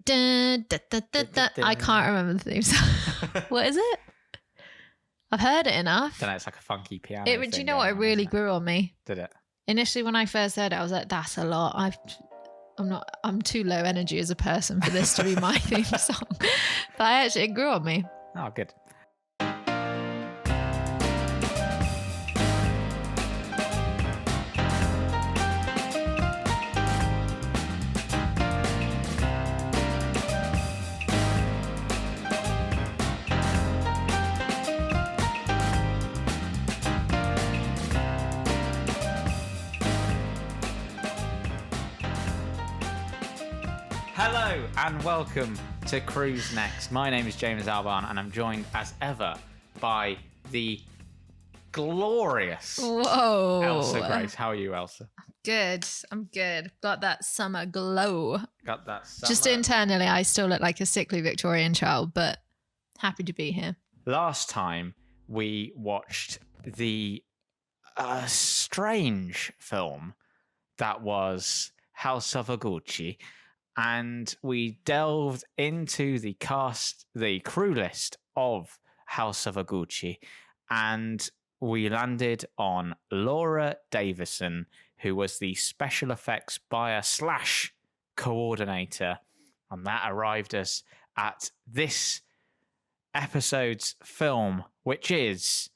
Dun, da, da, da, da. I can't remember the theme song. What is it? I've heard it enough. Don't know, it's like a funky piano. Do you know what? It really grew on me. Did it? Initially, when I first heard it, I was like, that's a lot. I'm too low energy as a person for this to be my theme song. But it grew on me. Oh, good. Hello and welcome to Cruise Next. My name is James Albarn and I'm joined as ever by the glorious Elsa Grace. How are you, Elsa? Good. I'm good. Got that summer glow. Got that summer. Just internally, I still look like a sickly Victorian child, but happy to be here. Last time we watched the strange film that was House of Gucci. And we delved into the crew list of House of Gucci, and we landed on Laura Davison, who was the special effects buyer / coordinator, and that arrived us at this episode's film, which is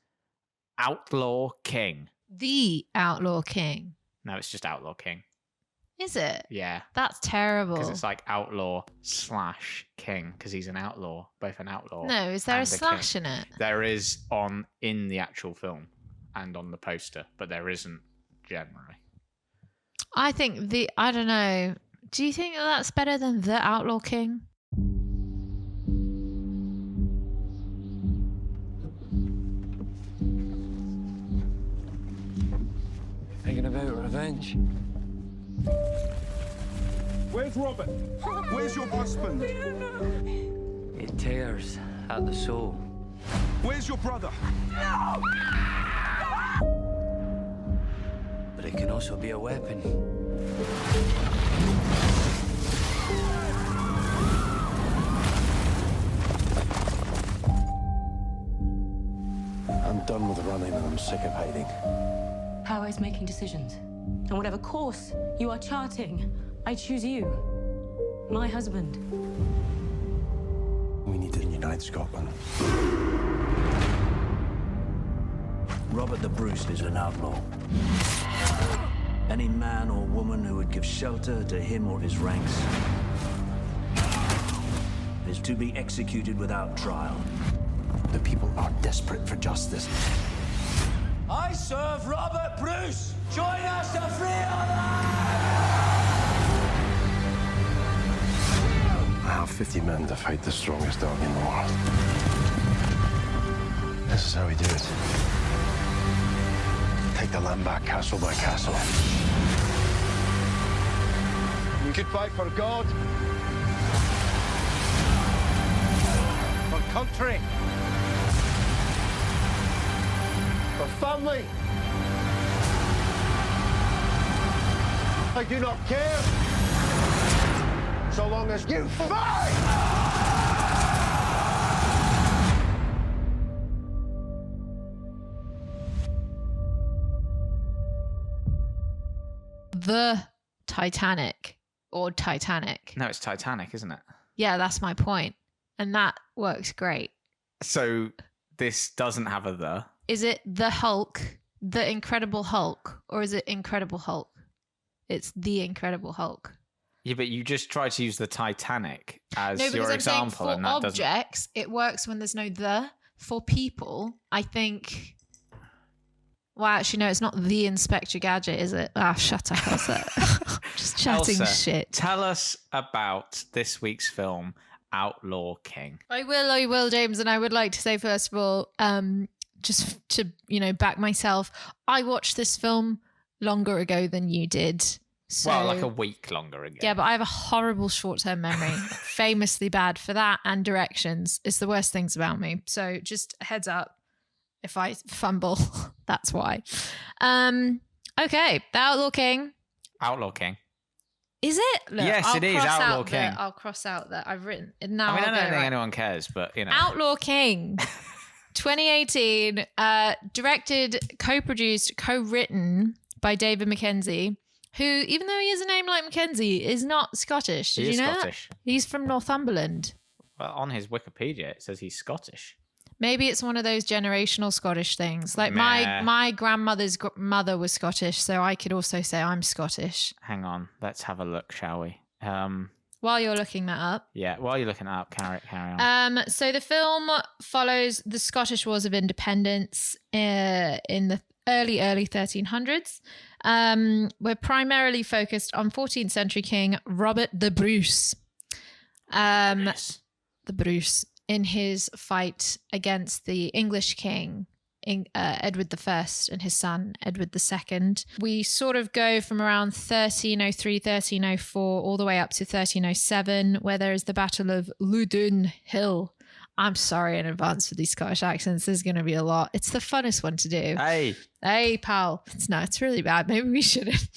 Outlaw King. The Outlaw King. No, it's just Outlaw King. Is it? Yeah. That's terrible. Because it's like outlaw / king, because he's an outlaw, both an outlaw. No, is there a slash king. in it? There is in the actual film and on the poster, but there isn't generally. I think I don't know. Do you think that's better than The Outlaw King? Thinking about revenge? Where's Robert? Where's your husband? It tears at the soul. Where's your brother? No! But it can also be a weapon. I'm done with running and I'm sick of hiding. Power is making decisions. And whatever course you are charting, I choose you, my husband. We need to unite Scotland. Robert the Bruce is an outlaw. Any man or woman who would give shelter to him or his ranks is to be executed without trial. The people are desperate for justice. I serve Robert Bruce! Join us to free our land! I have 50 men to fight the strongest dog in the world. This is how we do it. Take the land back castle by castle. We could fight for God, for country, for family. I do not care, so long as you fight! The Titanic or Titanic. No, it's Titanic, isn't it? Yeah, that's my point. And that works great. So this doesn't have a the. Is it the Hulk, the Incredible Hulk, or is it Incredible Hulk? It's the Incredible Hulk. Yeah, but you just try to use the Titanic as your I'm example, saying and for that objects, it works when there's no the. For people, I think. Well, actually, no, it's not the Inspector Gadget, is it? Ah, shut up, Elsa. Just chatting Elsa, shit. Tell us about this week's film, Outlaw King. I will, James, and I would like to say first of all, just to back myself, I watched this film longer ago than you did. So, Well, like a week longer ago. yeah, but I have a horrible short-term memory, famously bad for that, and directions. It's the worst things about me. So just a heads up, if I fumble, that's why. Okay, The Outlaw King. Outlaw King. Is it? Look, Yes, it is, Outlaw King. I'll cross out that I've written. Now I mean, I I'll don't go, think right. anyone cares, but you know. Outlaw King, 2018, directed, co-produced, co-written by David Mckenzie, who, even though he has a name like Mckenzie, is not Scottish. Did He is you know Scottish. that? He's from Northumberland. Well, on his Wikipedia, it says he's Scottish. Maybe it's one of those generational Scottish things. Like Meh. my grandmother's mother was Scottish, so I could also say I'm Scottish. Hang on, let's have a look, shall we? While you're looking that up. Yeah, while you're looking it up, carry on. So the film follows the Scottish Wars of Independence in the early 1300s. We're primarily focused on 14th century King Robert the Bruce. Yes. The Bruce in his fight against the English king, Edward I, and his son, Edward II. We sort of go from around 1303, 1304, all the way up to 1307, where there is the Battle of Loudun Hill. I'm sorry in advance for these Scottish accents. There's going to be a lot. It's the funnest one to do. Hey, pal. It's really bad. Maybe we shouldn't.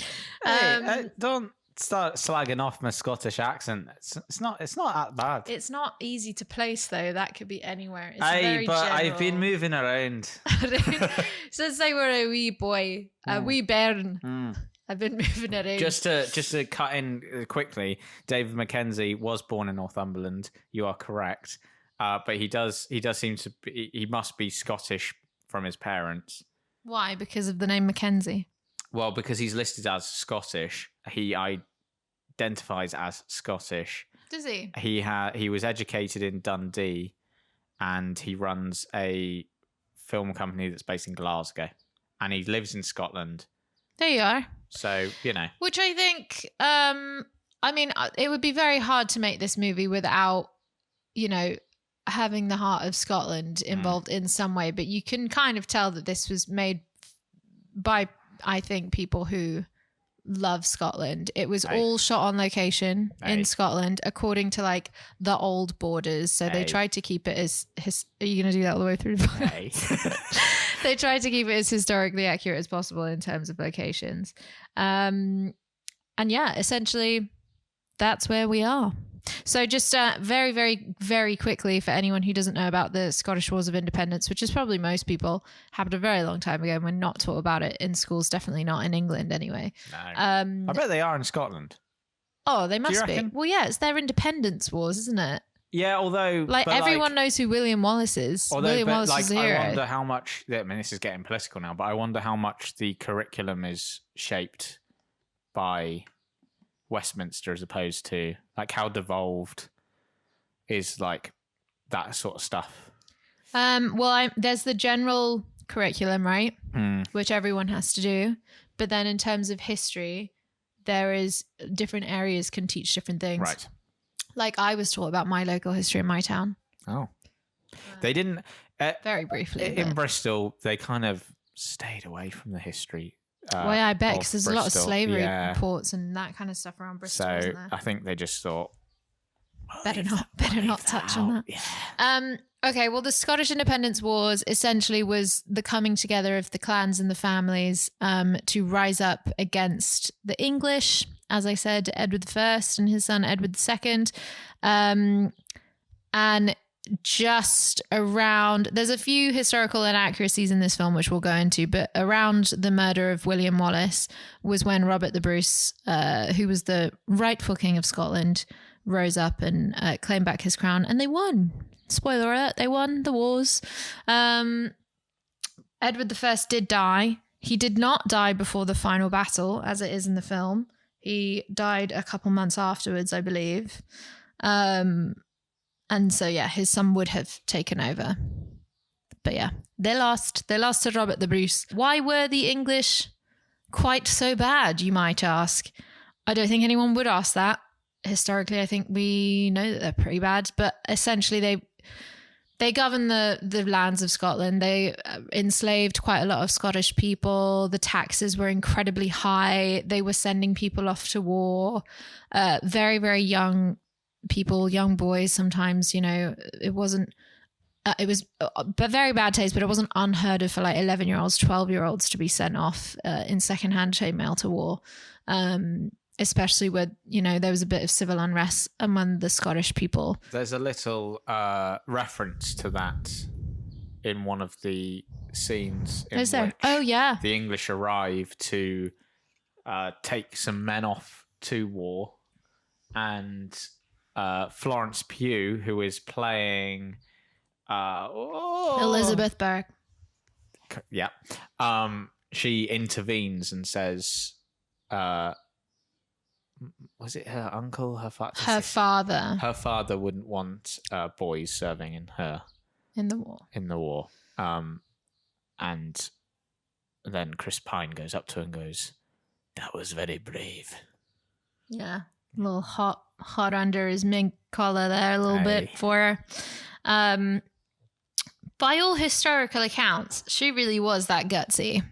Don't start slagging off my Scottish accent. It's not that bad. It's not easy to place, though. That could be anywhere. It's Hey, very but general. I've been moving around. Since I were a wee boy, a wee bairn, I've been moving around. Just to cut in quickly, David Mckenzie was born in Northumberland. You are correct, but he does seem to be, he must be Scottish from his parents. Why? Because of the name Mckenzie. Well, because he's listed as Scottish, he identifies as Scottish. Does he? He was educated in Dundee, and he runs a film company that's based in Glasgow, and he lives in Scotland. There you are. So, you know. Which I think, I mean, it would be very hard to make this movie without, you know, having the heart of Scotland involved in some way. But you can kind of tell that this was made by, I think, people who love Scotland. It was all shot on location in Scotland, according to like the old borders. So they tried to keep it as are you going to do that all the way through? They tried to keep it as historically accurate as possible in terms of locations. And yeah, essentially that's where we are. So just very, very, very quickly for anyone who doesn't know about the Scottish Wars of Independence, which is probably most people, happened a very long time ago and we're not taught about it in schools, definitely not in England anyway. No. I bet they are in Scotland. Oh, they must be. reckon? Well, yeah, it's their independence wars, isn't it? Yeah, although... Like everyone knows who William Wallace is. William Wallace was a hero. I wonder how much... I mean, this is getting political now, but I wonder how much the curriculum is shaped by Westminster as opposed to like how devolved is like that sort of stuff. Well, there's the general curriculum, right? Which everyone has to do. But then in terms of history, there is different areas can teach different things. Right. Like I was taught about my local history in my town. Oh. They didn't... very briefly. In Bristol, they kind of stayed away from the history. Well, yeah, I bet, because there's a lot of Bristol. slavery reports and that kind of stuff around Bristol, So isn't there? I think they just thought... Better not touch on that. Yeah. Okay, well, the Scottish Independence Wars essentially was the coming together of the clans and the families to rise up against the English. As I said, Edward I and his son Edward II. And just around, there's a few historical inaccuracies in this film, which we'll go into, but around the murder of William Wallace was when Robert the Bruce, who was the rightful King of Scotland, rose up and claimed back his crown, and they won. Spoiler alert, they won the wars. Edward I did die. He did not die before the final battle, as it is in the film. He died a couple months afterwards, I believe. And so, yeah, his son would have taken over. But yeah, they lost. They lost to Robert the Bruce. Why were the English quite so bad, you might ask? I don't think anyone would ask that. Historically, I think we know that they're pretty bad. But essentially, they governed the lands of Scotland. They enslaved quite a lot of Scottish people. The taxes were incredibly high. They were sending people off to war. Very, very young people, young boys sometimes, you know, it wasn't, it was very bad taste, but it wasn't unheard of for like 11-year-olds, 12-year-olds to be sent off in secondhand chainmail to war. especially with, there was a bit of civil unrest among the Scottish people. There's a little reference to that in one of the scenes in Is there? which Oh, yeah. the English arrive to take some men off to war, and Florence Pugh, who is playing Elizabeth Burke. Yeah. She intervenes and says, was it her uncle, her father? Her father. Her father wouldn't want boys serving In the war. in the war. And then Chris Pine goes up to her and goes, "That was very brave." Yeah. A little hot under his mink collar there a little bit for her. By all historical accounts, she really was that gutsy.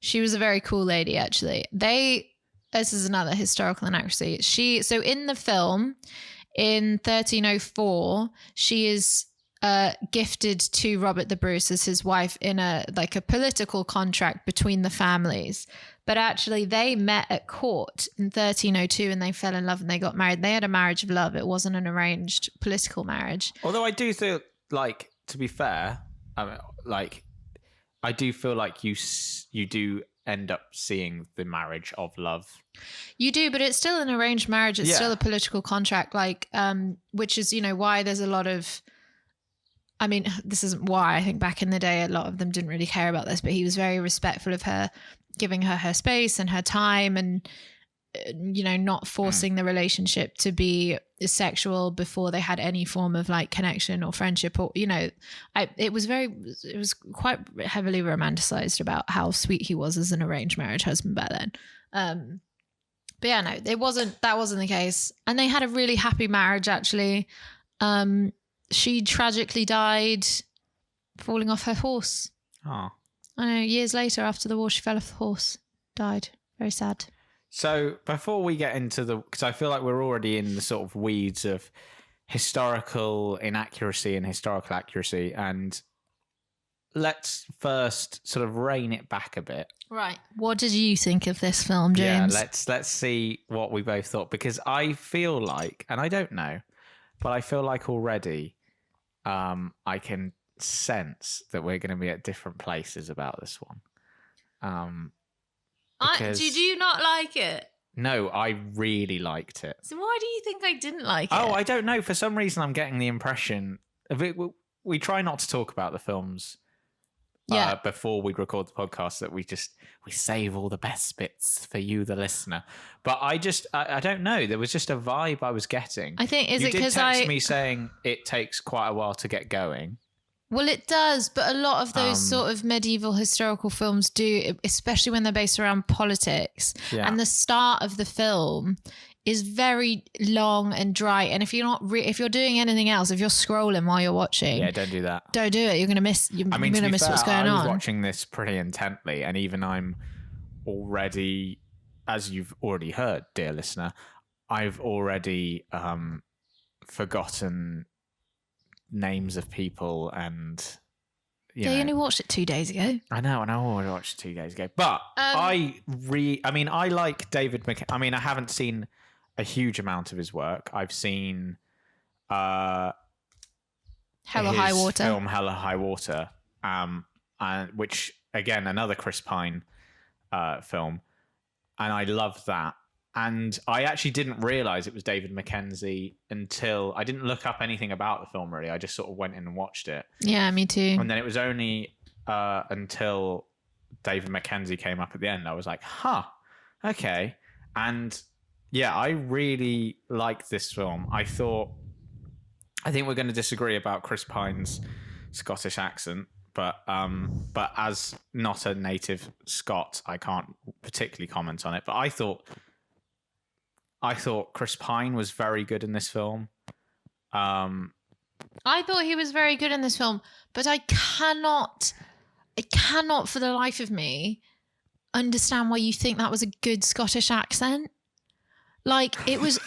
She was a very cool lady, actually. This is another historical inaccuracy. So in the film, in 1304, she is gifted to Robert the Bruce as his wife in a political contract between the families. But actually, they met at court in 1302 and they fell in love and they got married. They had a marriage of love. It wasn't an arranged political marriage. Although I do feel like, to be fair, I do feel like you do end up seeing the marriage of love. You do, but it's still an arranged marriage. It's still a political contract, which is, why there's a lot of, this isn't why. I think back in the day, a lot of them didn't really care about this, but he was very respectful of her, giving her space and her time and, not forcing the relationship to be sexual before they had any form of connection or friendship or, it was quite heavily romanticized about how sweet he was as an arranged marriage husband back then. But yeah, no, that wasn't the case. And they had a really happy marriage, actually. She tragically died falling off her horse. Oh. I know, years later after the war, she fell off the horse, died. Very sad. So before we get into because I feel like we're already in the sort of weeds of historical inaccuracy and historical accuracy, and let's first sort of rein it back a bit. Right. What did you think of this film, James? Yeah, let's see what we both thought, because I feel like, and I don't know, but I feel like already I can sense that we're going to be at different places about this one. Did you not like it? No, I really liked it. So why do you think I didn't like it? Oh, I don't know. For some reason, I'm getting the impression of it. We try not to talk about the films before we record the podcast, that we save all the best bits for you, the listener. But I don't know. There was just a vibe I was getting. I think, you did text me saying it takes quite a while to get going. Well, it does, but a lot of those sort of medieval historical films do, especially when they're based around politics. Yeah. And the start of the film is very long and dry. And if you're not, if you're doing anything else, if you're scrolling while you're watching, don't do that. Don't do it. You're going to miss. You're going to miss what's going on. I was watching this pretty intently, and even I'm already, as you've already heard, dear listener, I've already forgotten names of people, and you only watched it 2 days ago. I know, and I already watched it 2 days ago. But I like David Mckenzie. I haven't seen a huge amount of his work. I've seen Hell or High Water. Film Hell or High Water, and which again another Chris Pine film, and I loved that. And I actually didn't realise it was David Mckenzie until I didn't look up anything about the film, really. I just sort of went in and watched it. Yeah, me too. And then it was only until David Mckenzie came up at the end, I was like, huh, okay. And yeah, I really liked this film. I think we're going to disagree about Chris Pine's Scottish accent, but as not a native Scot, I can't particularly comment on it. But I thought Chris Pine was very good in this film. I thought he was very good in this film, but I cannot for the life of me understand why you think that was a good Scottish accent. Like, it was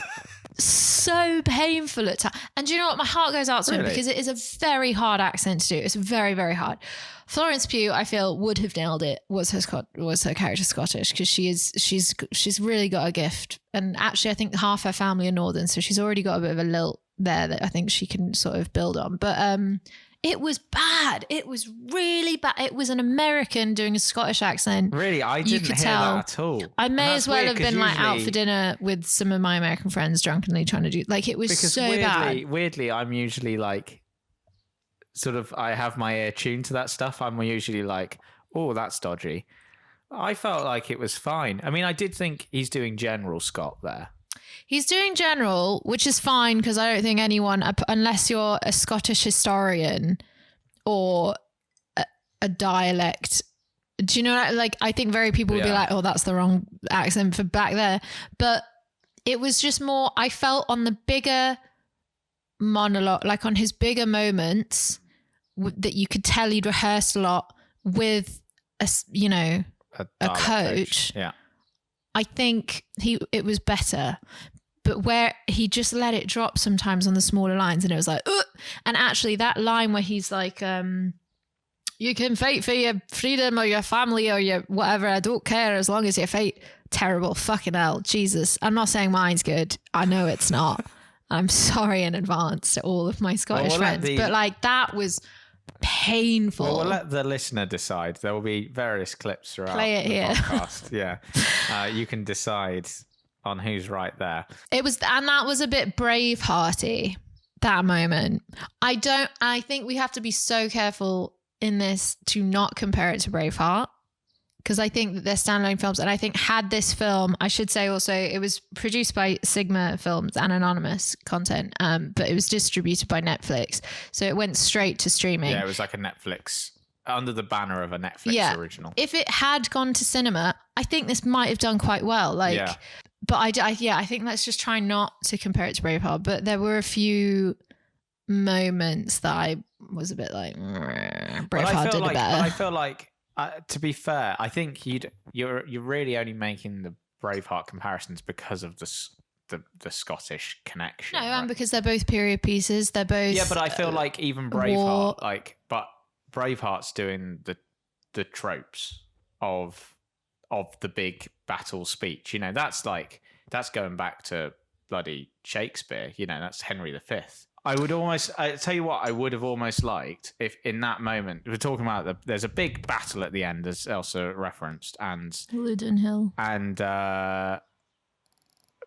so painful at times. And do you know what? My heart goes out to him because it is a very hard accent to do. It's very, very hard. Florence Pugh, I feel, would have nailed it. Was her character Scottish? Because she's really got a gift. And actually, I think half her family are Northern, so she's already got a bit of a lilt there that I think she can sort of build on. But it was bad. It was really bad. It was an American doing a Scottish accent. Really? I didn't hear that at all. I may as well have been like out for dinner with some of my American friends drunkenly trying to do, like, it was so bad. Weirdly, I'm usually like, sort of, I have my ear tuned to that stuff. I'm usually like, oh, that's dodgy. I felt like it was fine. I mean, I did think he's doing General Scott there. He's doing general, which is fine because I don't think anyone, unless you're a Scottish historian or a dialect, do you know what, like, I think very people would be like, oh, that's the wrong accent for back there. But it was just more, I felt on the bigger monologue, like on his bigger moments that you could tell he'd rehearsed a lot with a coach. Yeah. I think it was better. But where he just let it drop sometimes on the smaller lines and it was like, ugh! And actually that line where he's like, you can fight for your freedom or your family or your whatever, I don't care as long as you fight. Terrible, fucking hell, Jesus. I'm not saying mine's good. I know it's not. I'm sorry in advance to all of my Scottish friends. But like that was painful. Well, we'll let the listener decide. There will be various clips throughout Play it the here. podcast. Yeah. You can decide on who's right there. It was, and that was a bit Bravehearty, that moment. I think we have to be so careful in this to not compare it to Braveheart, because I think that they're standalone films. And I think had this film, I should say also, it was produced by Sigma Films and anonymous content, but it was distributed by Netflix. So it went straight to streaming. Yeah, it was like a Netflix, under the banner of a Netflix original. If it had gone to cinema, I think this might have done quite well. But I think let's just try not to compare it to Braveheart. But there were a few moments that I was a bit like, Braveheart did it better. But I feel like, to be fair, I think you're really only making the Braveheart comparisons because of the Scottish connection. No, and because they're both period pieces. They're both. Yeah, but I feel like even Braveheart, but Braveheart's doing the tropes of the big battle speech. You know, that's going back to bloody Shakespeare. You know, that's Henry V. I tell you what, I would have almost liked if in that moment, we're talking about there's a big battle at the end, as Elsa referenced, and Ludenhill. And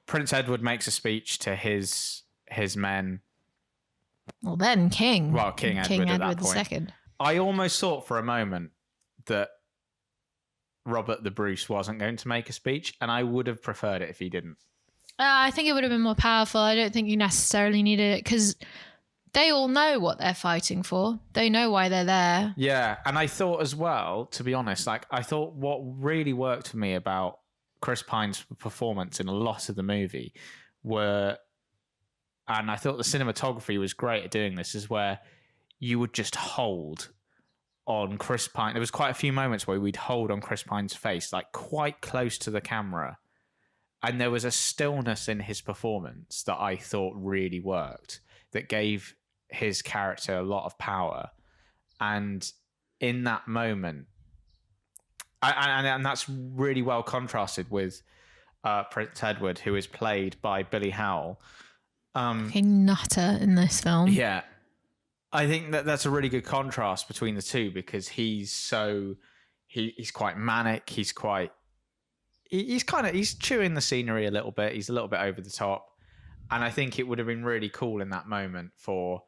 Prince Edward makes a speech to his men. Well, then King. Well, King Edward at that point. II. I almost thought for a moment that Robert the Bruce wasn't going to make a speech, and I would have preferred it if he didn't. I think it would have been more powerful. I don't think you necessarily needed it because they all know what they're fighting for. They know why they're there. Yeah, and I thought as well, to be honest, like I thought what really worked for me about Chris Pine's performance in a lot of the movie and I thought the cinematography was great at doing this, is where you would just hold on Chris Pine. There was quite a few moments where we'd hold on Chris Pine's face, like quite close to the camera. And there was a stillness in his performance that I thought really worked, that gave his character a lot of power. And in that moment, and that's really well contrasted with Prince Edward, who is played by Billy Howie. A nutter in this film. Yeah. I think that's a really good contrast between the two, because he's quite manic. He's chewing the scenery a little bit. He's a little bit over the top. And I think it would have been really cool in that moment for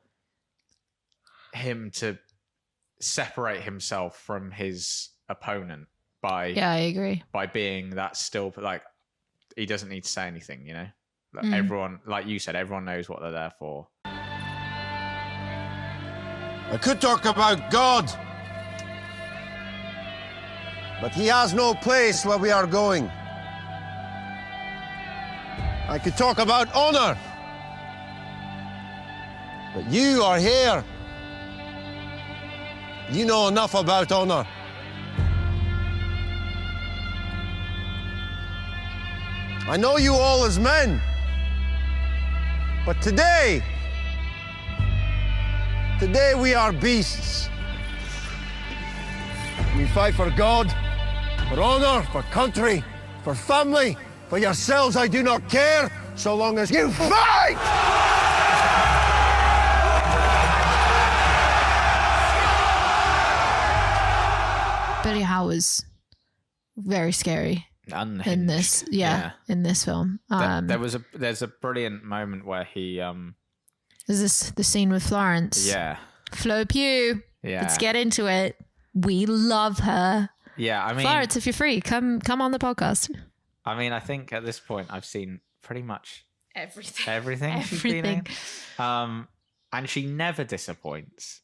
him to separate himself from his opponent by, I agree, by being that still, like, he doesn't need to say anything, you know? Everyone, like you said, everyone knows what they're there for. I could talk about God, but he has no place where we are going. I could talk about honor, but you are here. You know enough about honor. I know you all as men. But today we are beasts. We fight for God, for honor, for country, for family, for yourselves. I do not care, so long as you fight! Billy Howe was very scary Unhinged. in this. In this film. There's a brilliant moment where he Is this the scene with Florence? yeah. Flo Pugh. Yeah. Let's get into it. We love her. Yeah, I mean, Florence, if you're free, come on the podcast. I mean, I think at this point I've seen pretty much Everything. she's been in. And she never disappoints.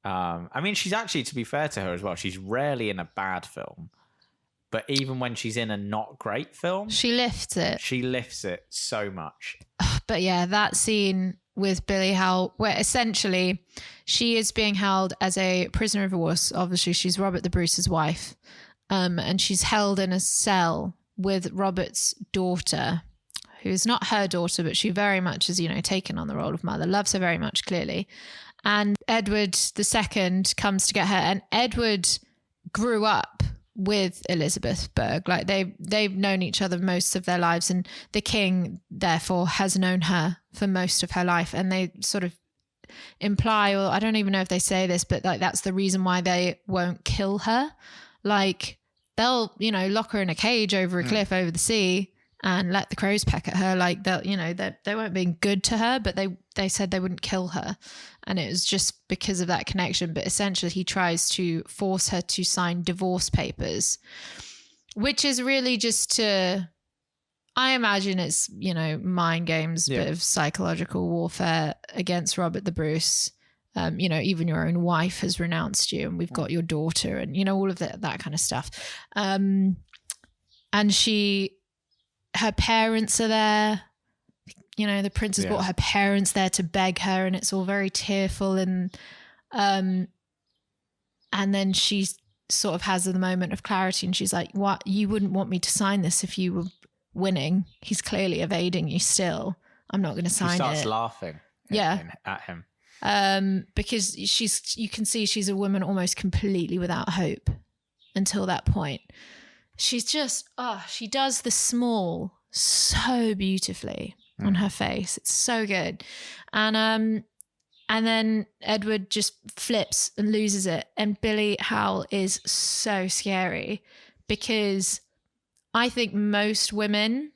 I mean, she's actually, to be fair to her as well, she's rarely in a bad film. But even when she's in a not great film, She lifts it. she lifts it so much. But yeah, that scene with Billy Howe, where essentially she is being held as a prisoner of war. Obviously, she's Robert the Bruce's wife. And she's held in a cell with Robert's daughter, who's not her daughter, but she very much is, taken on the role of mother, loves her very much, clearly. And Edward II comes to get her. And Edward grew up with Elizabeth Berg. Like they've known each other most of their lives, and the king therefore has known her for most of her life. And they sort of imply, or I don't even know if they say this, but like that's the reason why they won't kill her. Like they'll, lock her in a cage over a cliff over the sea and let the crows peck at her. Like they'll, they weren't being good to her, but they said they wouldn't kill her. And it was just because of that connection. But essentially he tries to force her to sign divorce papers, which is really just to, I imagine it's, mind games, bit of psychological warfare against Robert the Bruce. Even your own wife has renounced you, and we've got your daughter, and, all of that kind of stuff. And her parents are there. The prince has brought her parents there to beg her, and it's all very tearful. And then she sort of has the moment of clarity, and she's like, "What? You wouldn't want me to sign this if you were winning. He's clearly evading you still. I'm not going to sign it." She starts laughing at him. Because you can see she's a woman almost completely without hope until that point. She's just, she does the small so beautifully on her face. It's so good. And then Edward just flips and loses it. And Billy Howe is so scary because I think most women,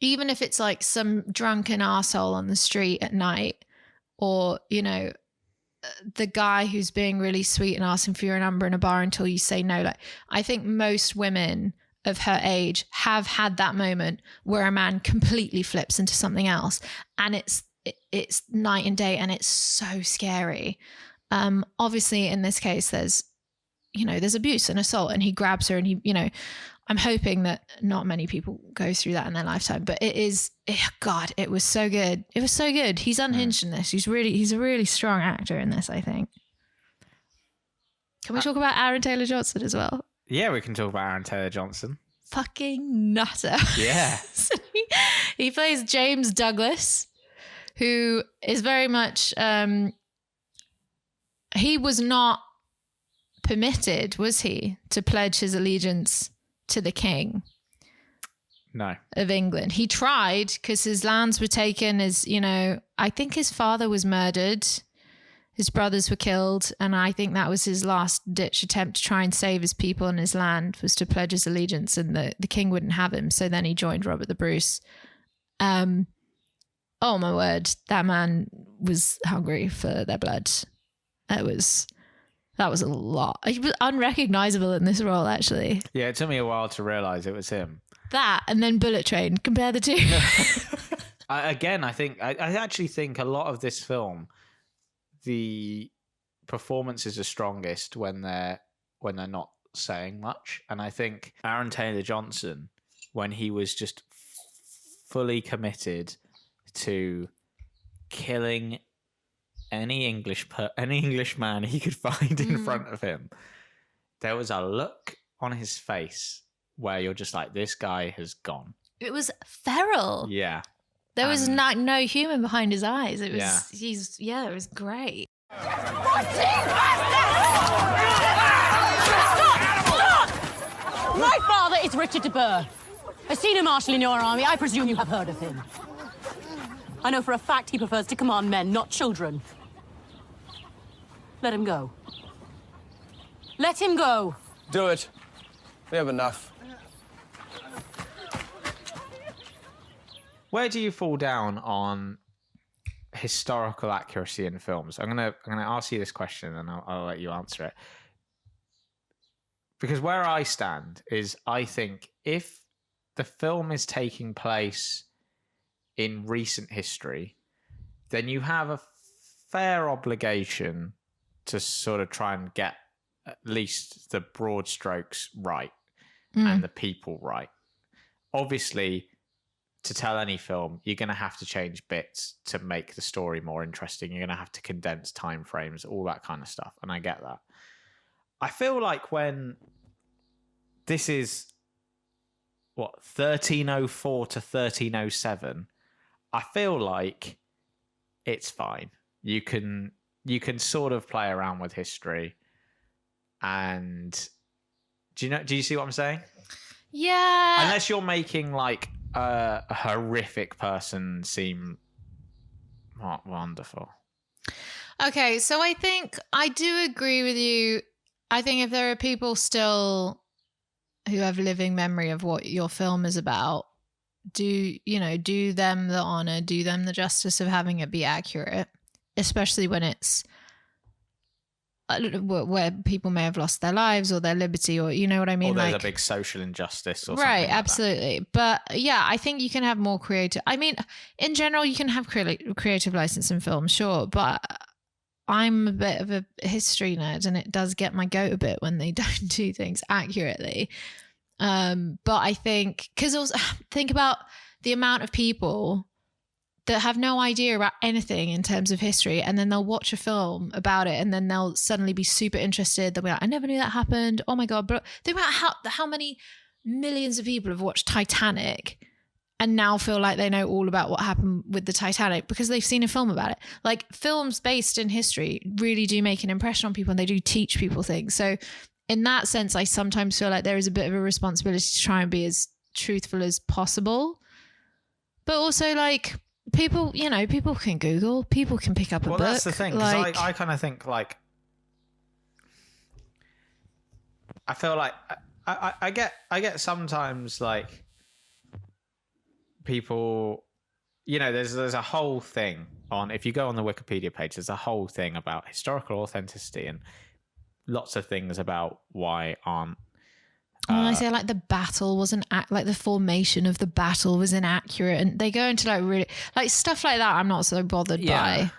even if it's like some drunken arsehole on the street at night, or, the guy who's being really sweet and asking for your number in a bar until you say no. Like, I think most women of her age have had that moment where a man completely flips into something else, and it's night and day, and it's so scary. Obviously in this case, there's abuse and assault, and he grabs her, and he, I'm hoping that not many people go through that in their lifetime, but it was so good. It was so good. He's unhinged in this. He's a really strong actor in this, I think. Can we talk about Aaron Taylor-Johnson as well? Yeah, we can talk about Aaron Taylor-Johnson. Fucking nutter. Yeah. So he plays James Douglas, who is very much, he was not permitted, was he, to pledge his allegiance to the king of England. He tried because his lands were taken, I think his father was murdered, his brothers were killed, and I think that was his last ditch attempt to try and save his people and his land, was to pledge his allegiance, and the king wouldn't have him. So then he joined Robert the Bruce. Oh my word, that man was hungry for their blood. That was a lot. He was unrecognizable in this role, actually. Yeah, it took me a while to realize it was him. That and then Bullet Train. Compare the two. I actually think a lot of this film, the performances are strongest when they're not saying much. And I think Aaron Taylor-Johnson, when he was just fully committed to killing any English man he could find in front of him, there was a look on his face where you're just like, this guy has gone. It was feral. Yeah. There was no humour behind his eyes. It was, Yeah. it was great. My father is Richard de Burgh, a senior marshal in your army. I presume you have heard of him. I know for a fact he prefers to command men, not children. Let him go. Let him go. Do it. We have enough. Where do you fall down on historical accuracy in films? I'm gonna ask you this question, and I'll let you answer it. Because where I stand is, I think if the film is taking place in recent history, then you have a fair obligation to sort of try and get at least the broad strokes right and the people right. Obviously, to tell any film, you're going to have to change bits to make the story more interesting. You're going to have to condense time frames, all that kind of stuff. And I get that. I feel like when this is, 1304 to 1307, I feel like it's fine. You can sort of play around with history. And do you see what I'm saying? Yeah. Unless you're making like a horrific person seem wonderful. Okay, so I think I do agree with you. I think if there are people still who have living memory of what your film is about, do them the honor, do them the justice of having it be accurate, especially when it's where people may have lost their lives or their liberty, or you know what I mean? Or there's like, a big social injustice or something right, like absolutely. that. But yeah, I think you can have more creative. I mean, in general, you can have creative license in film, sure, but I'm a bit of a history nerd, and it does get my goat a bit when they don't do things accurately. But I think, because also think about the amount of people that have no idea about anything in terms of history, and then they'll watch a film about it, and then they'll suddenly be super interested. They'll be like, I never knew that happened. Oh my God. But think about how many millions of people have watched Titanic and now feel like they know all about what happened with the Titanic because they've seen a film about it. Like, films based in history really do make an impression on people, and they do teach people things. So in that sense, I sometimes feel like there is a bit of a responsibility to try and be as truthful as possible. But also, like, people can Google, people can pick up a book. Well, that's the thing. 'Cause like, I kind of think, like, I feel like I get sometimes, like, people, there's a whole thing on, if you go on the Wikipedia page, there's a whole thing about historical authenticity and lots of things about why aren't. when I say like the battle wasn't like the formation of the battle was inaccurate, and they go into like really like stuff like that, I'm not so bothered by.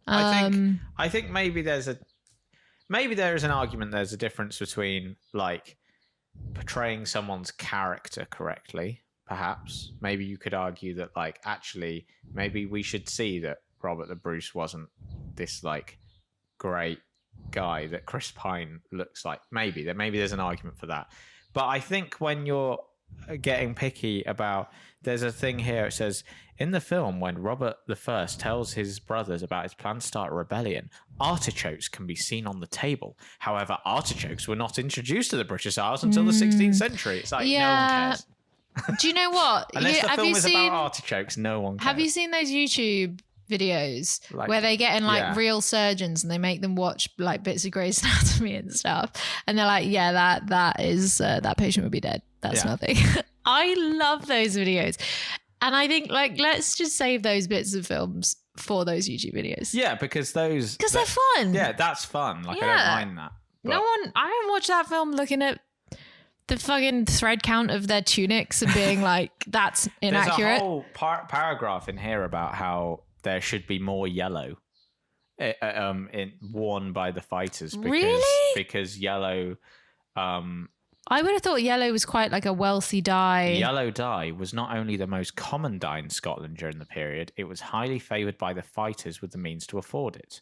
I think maybe there is an argument. There's a difference between like portraying someone's character correctly. Perhaps maybe you could argue that, like, actually maybe we should see that Robert the Bruce wasn't this like great guy that Chris Pine looks like. Maybe there's an argument for that. But I think when you're getting picky about, there's a thing here. It says, in the film, when Robert I tells his brothers about his plan to start a rebellion, artichokes can be seen on the table. However, artichokes were not introduced to the British Isles until the 16th century. It's like, no one cares. Do you know what? Unless the film is about artichokes, no one cares. Have you seen those YouTube videos where they get in like real surgeons and they make them watch like bits of Grey's Anatomy and stuff, and they're like, yeah, that patient would be dead. That's nothing. I love those videos, and I think, like, let's just save those bits of films for those YouTube videos. Yeah, because they're fun. Yeah, that's fun. Like, I don't mind that. But I don't watch that film looking at the fucking thread count of their tunics and being like, that's inaccurate. There's a whole paragraph in here about how there should be more yellow worn by the fighters. Because yellow... I would have thought yellow was quite like a wealthy dye. Yellow dye was not only the most common dye in Scotland during the period, it was highly favoured by the fighters with the means to afford it.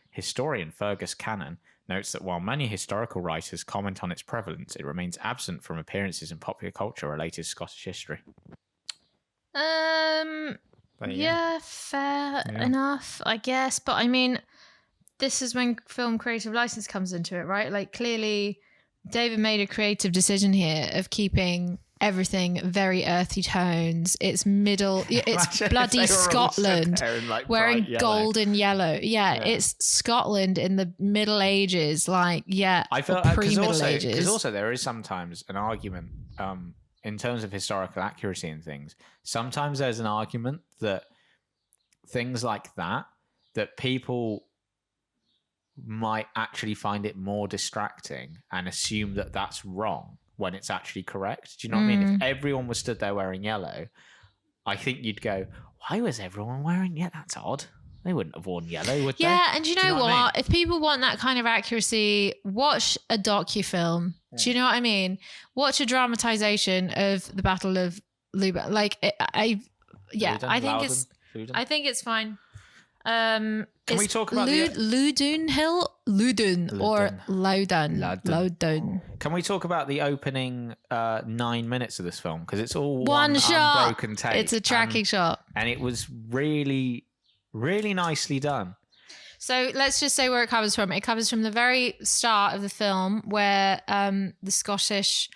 Historian Fergus Cannon notes that while many historical writers comment on its prevalence, it remains absent from appearances in popular culture related to Scottish history. There you go. Yeah, fair enough, I guess. But I mean, this is when film creative license comes into it, right? Like, clearly, David made a creative decision here of keeping everything very earthy tones. It's bloody Scotland wearing gold and yellow. Yeah, it's Scotland in the Middle Ages, like, I feel pre-Middle Ages. Because also there is sometimes an argument in terms of historical accuracy and things. Sometimes there's an argument that things like that people might actually find it more distracting and assume that that's wrong when it's actually correct. Do you know what I mean? If everyone was stood there wearing yellow, I think you'd go, why was everyone wearing yellow? That's odd. They wouldn't have worn yellow, would they? Yeah, and do you know what? I mean? If people want that kind of accuracy, watch a docufilm. Do you know what I mean? Watch a dramatization of the Battle of Luba. Like, I think it's fine. Can we talk about Loudon Hill? Loudon or Loudon. Can we talk about the opening 9 minutes of this film? Because it's all one shot. Unbroken take. It's a tracking shot. And it was really, really nicely done. So let's just say where it covers from. It covers from the very start of the film where the Scottish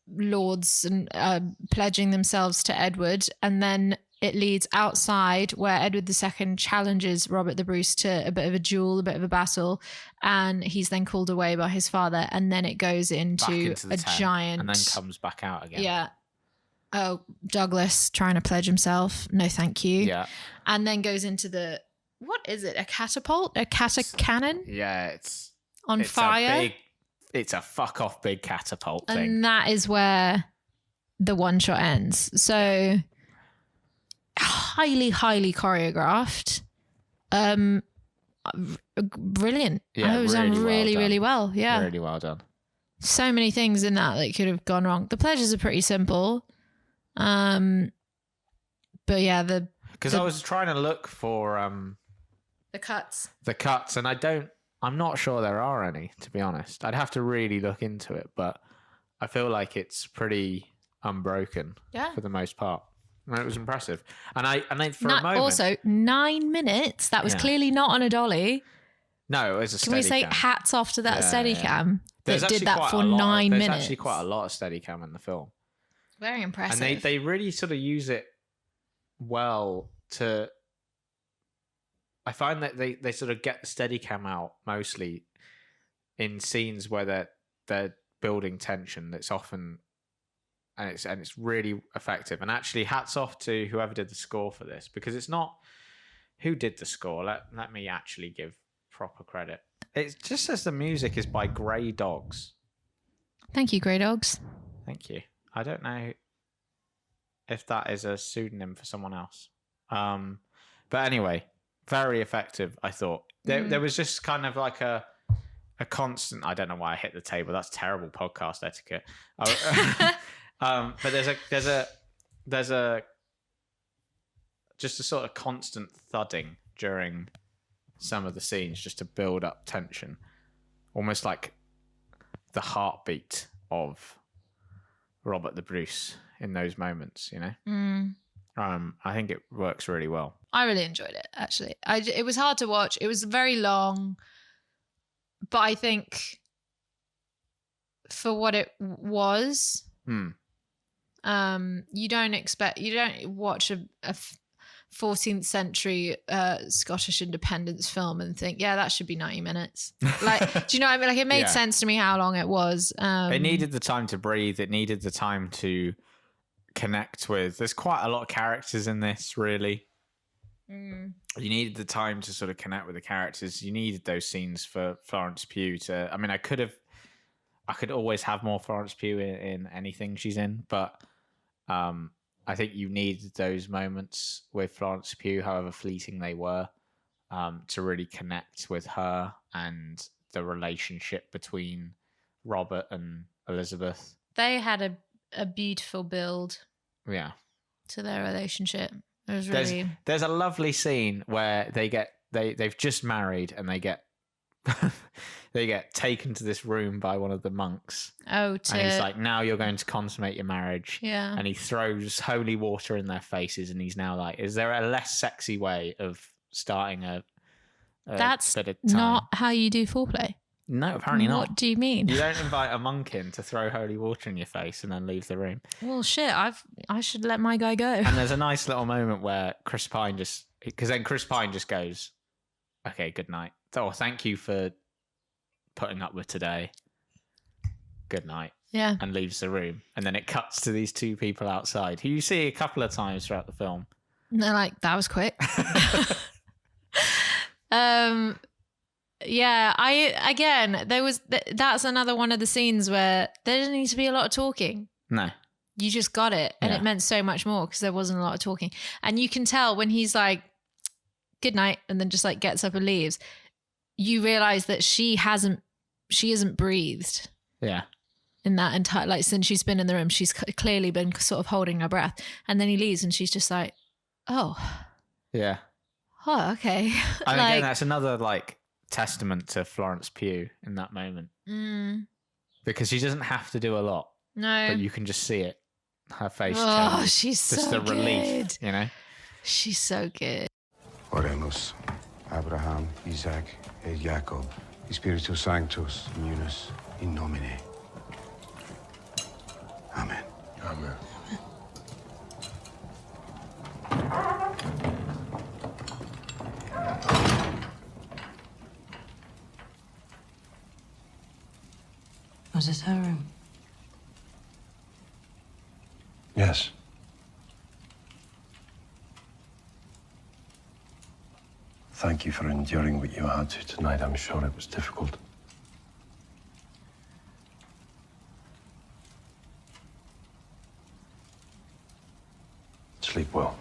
lords and pledging themselves to Edward, and then it leads outside where Edward II challenges Robert the Bruce to a bit of a duel, a bit of a battle, and he's then called away by his father, and then it goes into a giant... And then comes back out again. Yeah. Oh, Douglas trying to pledge himself. No, thank you. Yeah. And then goes into the... What is it? A catapult? A cannon? Yeah, it's fire? It's a fuck off big catapult thing. And that is where the one shot ends. So... highly choreographed, brilliant. Yeah, it was done really, really well. Yeah, really well done. So many things in that could have gone wrong. The pledges are pretty simple, but yeah, because I was trying to look for the cuts, and I'm not sure there are any, to be honest. I'd have to really look into it, but I feel like it's pretty unbroken for the most part. And it was impressive. And I for a moment... Also, 9 minutes. That was clearly not on a dolly. No, it was a Steadicam. Can we say hats off to that Steadicam that did that for 9 minutes? There's actually quite a lot of Steadicam in the film. Very impressive. And they really sort of use it well to... I find that they sort of get the Steadicam out mostly in scenes where they're building tension. That's often... And it's really effective. And actually, hats off to whoever did the score for this, because it's not who did the score. Let me actually give proper credit. It just says the music is by Grey Dogs. Thank you, Grey Dogs. Thank you. I don't know if that is a pseudonym for someone else. But anyway, very effective, I thought. There was just kind of like a constant... I don't know why I hit the table. That's terrible podcast etiquette. But there's a just a sort of constant thudding during some of the scenes just to build up tension, almost like the heartbeat of Robert the Bruce in those moments, you know. I think it works really well. I really enjoyed it, actually. It was hard to watch. It was very long, but I think for what it was. You don't watch a 14th century Scottish independence film and think, yeah, that should be 90 minutes. Like, do you know what I mean? Like, it made sense to me how long it was. It needed the time to breathe. It needed the time to connect with. There's quite a lot of characters in this, really. You needed the time to sort of connect with the characters. You needed those scenes for Florence Pugh to... I mean, I could always have more Florence Pugh in anything she's in, but I think you needed those moments with Florence Pugh, however fleeting they were, to really connect with her and the relationship between Robert and Elizabeth. They had a beautiful build to their relationship. It was really... There's a lovely scene where they've just married and they get they get taken to this room by one of the monks. Oh, And he's like, now you're going to consummate your marriage. Yeah. And he throws holy water in their faces. And he's now like, is there a less sexy way of starting a That's bit of time? not how you do foreplay. No, apparently not. What do you mean? You don't invite a monk in to throw holy water in your face and then leave the room. Well, shit, I should let my guy go. And there's a nice little moment where Chris Pine because then Chris Pine just goes, okay, good night. Oh, thank you for putting up with today. Good night. Yeah. And leaves the room. And then it cuts to these two people outside who you see a couple of times throughout the film. And they're like, that was quick. Yeah, that's another one of the scenes where there doesn't need to be a lot of talking. No. You just got it. And it meant so much more because there wasn't a lot of talking. And you can tell when he's like, good night, and then just like gets up and leaves, you realize that she isn't breathed. Yeah. In that entire, like, since she's been in the room, she's clearly been sort of holding her breath. And then he leaves and she's just like, oh. Yeah. Oh, okay. And again, that's another like testament to Florence Pugh in that moment. Because she doesn't have to do a lot. No. But you can just see it. Her face Oh, changes. she's just so the relief, good. you know? She's so good. Oremus, Abraham, Isaac, et Jacob, Spiritus Sanctus, Unus, in nomine. Amen. Amen. Was this her room? Yes. Thank you for enduring what you had to tonight. I'm sure it was difficult. Sleep well.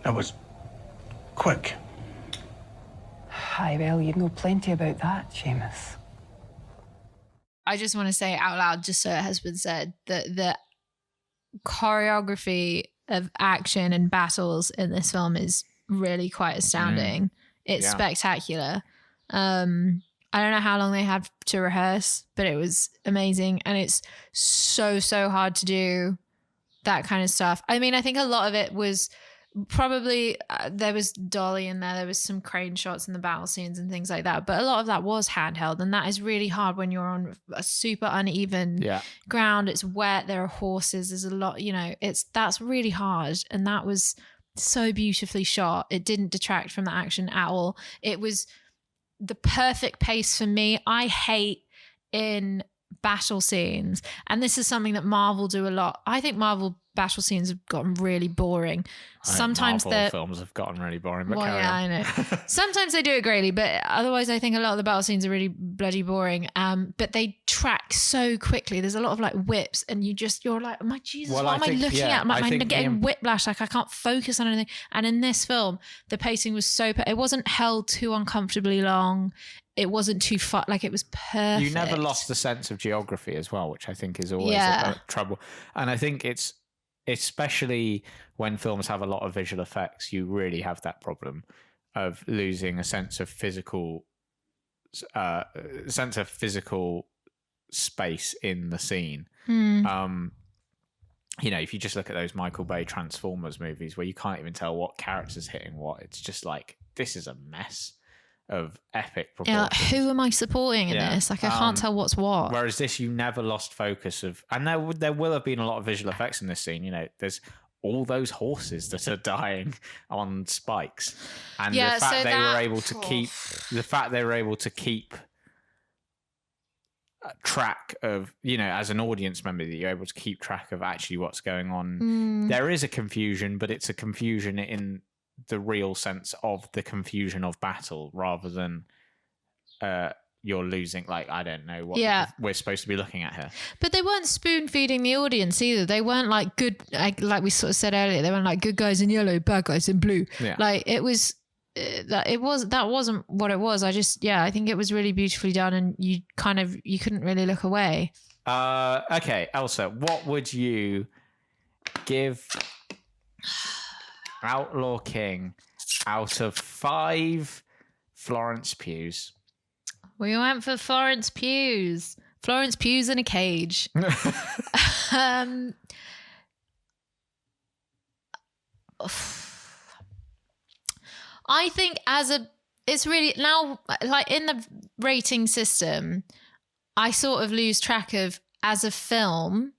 That was quick. Aye, well, you'd know plenty about that, Seamus. I just want to say out loud, just so it has been said, that the choreography of action and battles in this film is really quite astounding. It's spectacular. I don't know how long they had to rehearse, but it was amazing. And it's so hard to do that kind of stuff. I mean, I think a lot of it was probably there was dolly in there was some crane shots in the battle scenes and things like that, but a lot of that was handheld, and that is really hard when you're on a super uneven ground. It's wet, there are horses, there's a lot, you know, that's really hard, and that was so beautifully shot. It didn't detract from the action at all. It was the perfect pace for me. I hate in battle scenes, and this is something that Marvel do a lot. I think Marvel battle scenes have gotten really boring. Sometimes Marvel films have gotten really boring, but carry on. I know. Sometimes they do it greatly, but otherwise I think a lot of the battle scenes are really bloody boring. But they track so quickly. There's a lot of like whips, and you're like, my Jesus, what am I looking at? Am I getting whiplash? Like I can't focus on anything. And in this film, the pacing was it wasn't held too uncomfortably long. It wasn't too far, like it was perfect. You never lost the sense of geography as well, which I think is always a trouble. And I think it's, especially when films have a lot of visual effects, you really have that problem of losing a sense of physical space in the scene. You know, if you just look at those Michael Bay Transformers movies where you can't even tell what character's hitting what, it's just like, this is a mess of epic proportions. Yeah, like, who am I supporting in this? Like, I can't tell what's what. Whereas this, you never lost focus of, and there will have been a lot of visual effects in this scene. You know, there's all those horses that are dying on spikes, and the fact they were able to keep track of, you know, as an audience member, that you're able to keep track of actually what's going on. There is a confusion, but it's a confusion in the real sense of the confusion of battle, rather than you're losing. Like, I don't know what we're supposed to be llooking at here. But they weren't spoon feeding the audience either. They weren't like good, like we sort of said earlier. They weren't like good guys in yellow, bad guys in blue. Yeah. Like it was. That wasn't what it was. I think it was really beautifully done, and you couldn't really look away. Okay, Elsa, what would you give Outlaw King out of 5 Florence Pughs? We went for Florence Pughs. Florence Pugh's in a cage. I think it's really now, like in the rating system, I sort of lose track of, as a film,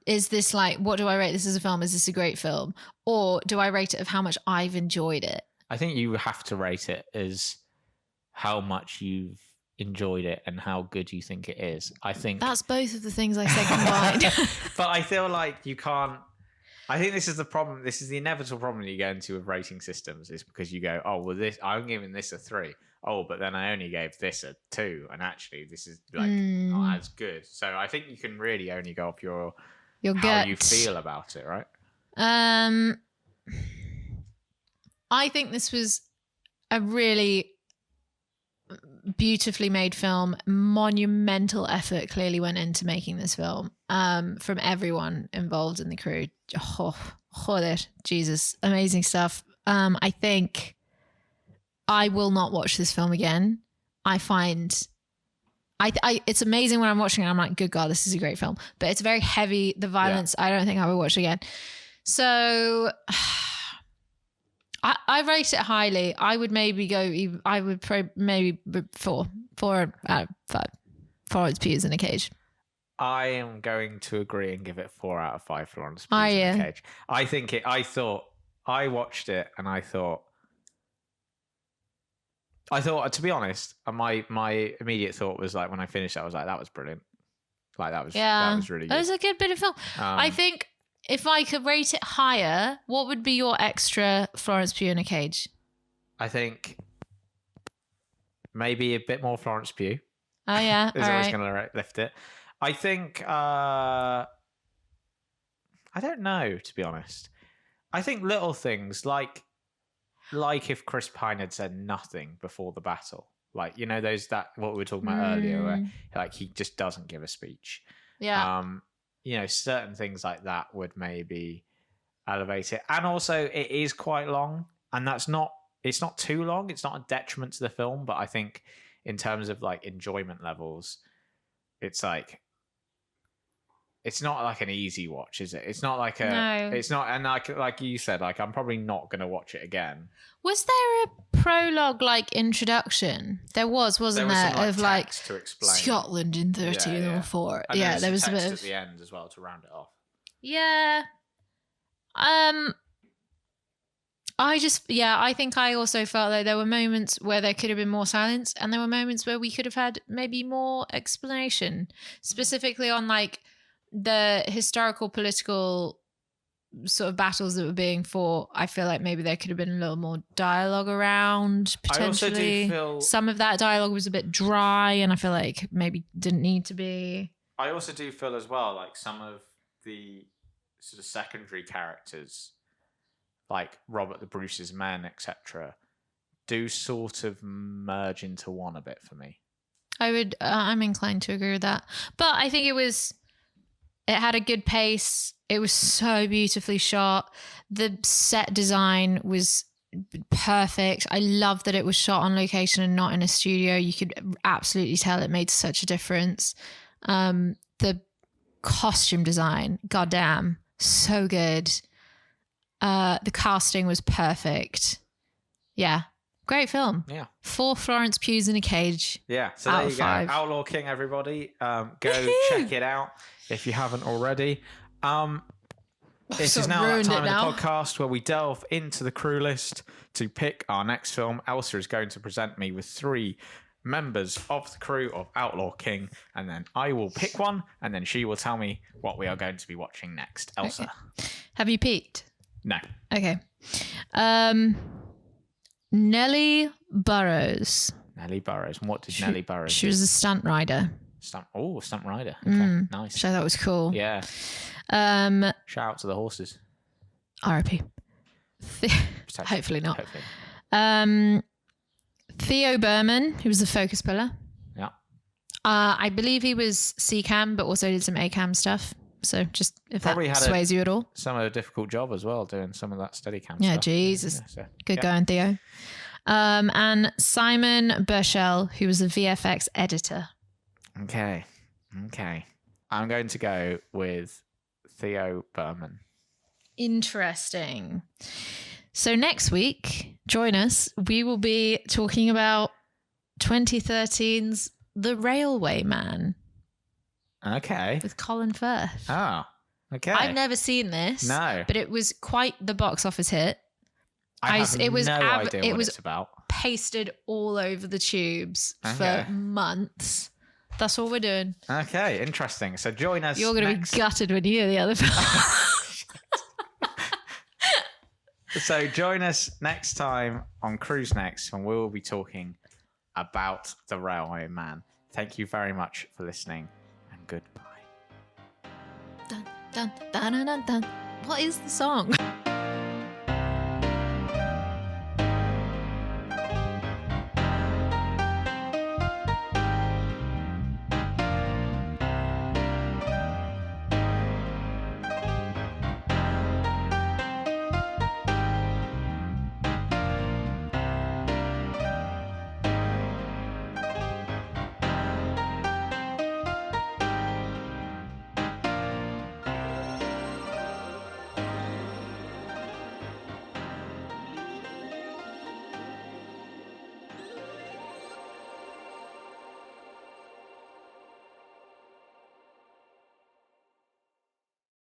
is this like, what do I rate this as a film? Is this a great film? Or do I rate it of how much I've enjoyed it? I think you have to rate it as how much you've enjoyed it and how good you think it is. I think that's both of the things I said combined. But I feel like you can't. I think this is the problem. This is the inevitable problem that you go into with rating systems, is because you go, oh, well, I'm giving this a 3. Oh, but then I only gave this a 2, and actually this is like not as good. So I think you can really only go off your how gut. you feel about it, right? I think this was a really beautifully made film. Monumental effort clearly went into making this film from everyone involved in the crew. Joder, Jesus, amazing stuff. I think I will not watch this film again. I find it's amazing when I'm watching it. I'm like, good God, this is a great film. But it's very heavy. The violence, I don't think I will watch again. So I rate it highly. I would maybe go. I would maybe 4 out of 5. Florence Pugh's in a cage. I am going to agree and give it 4 out of 5 Florence Pugh's in a cage. I think I watched it and I thought, to be honest, my immediate thought was like, when I finished, I was like, that was brilliant. Like that was really good. It was a good bit of film. I think if I could rate it higher, what would be your extra Florence Pugh in a cage? I think maybe a bit more Florence Pugh. Oh yeah, is always going to lift it. I think I don't know, to be honest. I think little things like if Chris Pine had said nothing before the battle, like, you know, what we were talking about earlier, where like he just doesn't give a speech. Yeah. You know, certain things like that would maybe elevate it. And also it is quite long, and it's not too long. It's not a detriment to the film, but I think in terms of like enjoyment levels, it's like, it's not like an easy watch, is it? It's not like it's not, and like you said, like I'm probably not going to watch it again. Was there a prologue, like introduction? There was, wasn't there? Some, of like to explain Scotland in 1304. And yeah, there was a bit at the end as well to round it off. Yeah. I think I also felt like there were moments where there could have been more silence, and there were moments where we could have had maybe more explanation, specifically on like the historical political sort of battles that were being fought. I feel like maybe there could have been a little more dialogue around, potentially. I also do feel some of that dialogue was a bit dry, and I feel like maybe didn't need to be. I also do feel as well like some of the sort of secondary characters, like Robert the Bruce's men, etc., do sort of merge into one a bit for me. I'm inclined to agree with that. But I think it had a good pace. It was so beautifully shot. The set design was perfect. I love that it was shot on location and not in a studio. You could absolutely tell it made such a difference. The costume design, goddamn, so good. The casting was perfect. Yeah. Great film. Yeah. 4 Florence Pughs in a cage. Yeah. So there you go. Outlaw King, everybody. Go check it out if you haven't already. This is now that time in the podcast where we delve into the crew list to pick our next film. Elsa is going to present me with 3 members of the crew of Outlaw King, and then I will pick one, and then she will tell me what we are going to be watching next. Elsa. Okay. Have you peeked? No. Okay. Nellie Burrows. Nellie Burrows. And what did Nellie Burrows She do? was a stunt rider. Stunt rider. Okay, nice. So that was cool. Yeah. Um, Shout out to the horses. R.I.P. Hopefully not. Hopefully. Theo Berman, who was the focus puller. Yeah. I believe he was C-cam, but also did some A-cam stuff. So just if Probably that had sways you at all. Some of a difficult job as well, doing some of that steady cam Yeah, stuff. Jesus. Yeah, so, Good going, Theo. And Simon Burchell, who was the VFX editor. Okay. I'm going to go with Theo Berman. Interesting. So next week, join us. We will be talking about 2013's The Railway Man Okay. with Colin Firth. Oh, okay. I've never seen this. No. But it was quite the box office hit. I have it was no idea it what was it's about. pasted all over the tubes Okay. for months. That's all we're doing. Okay, interesting. So join us. You're going to be gutted when you hear the other film. So join us next time on Cruise Next when we will be talking about The Railway Man. Thank you very much for listening and goodbye. Dun, dun, dun, dun, dun, dun. What is the song?